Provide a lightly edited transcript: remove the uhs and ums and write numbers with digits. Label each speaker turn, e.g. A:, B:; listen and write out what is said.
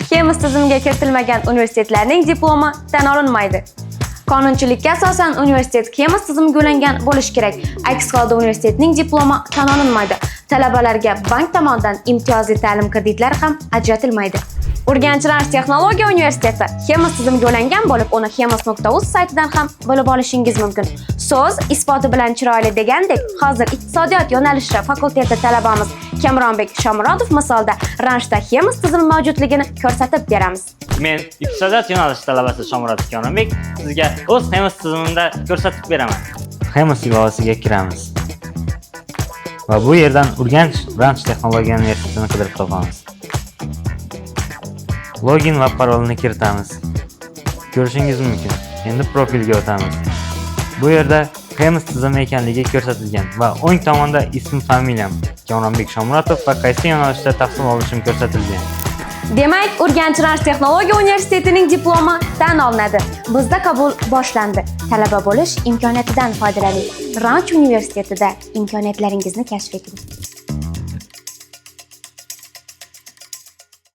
A: Xemis tizimiga kiritilmagan universitetlarning diplomi tan olinmaydi. Qonunchilikka asosan universitet Xemis tizimiga ulangan bo'lishi kerak. Aks holda universitetning diplomi tan olinmaydi. Talabalarga bank tomonidan imtiyozli ta'lim kreditlari ham ajratilmaydi. Urganch Rans texnologiya universiteti Xemis tizimiga ulangan bo'lib, uni xemis.uz saytidan ham bilib olishingiz mumkin. So'z isboti bilan chiroyli degandek, hozir iqtisodiyot yo'nalishi fakulteti talabamiz Kamronbek Shomurodov misolda Ransda Xemis tizimi mavjudligini ko'rsatib beramiz.
B: Men iqtisodiyot yo'nalishi talabasi Shomurodov Kamronbek sizga o'z Xemis tizimimda ko'rsatib beraman. Xemis ilovasiga kiramiz. Va bu yerdan Urganch Rans texnologiya universitetini qidirib topamiz. Login va parolni kiritamiz. Ko'rishingiz mumkin. Endi profilga o'tamiz. Bu yerda Xemis tizimi ekanligi ko'rsatilgan va o'ng tomonda ism, familiyam Kamronbek Shomurodov va qaysi yo'nalishda tahsil olishim ko'rsatilgan.
A: Demak, Urganch Rans texnologiya universitetining diplomi tan olinadi. Bizda qabul boshlandi. Talaba bo'lish imkoniyatidan foydalaning. Rans universitetida imkoniyatlaringizni kashf eting.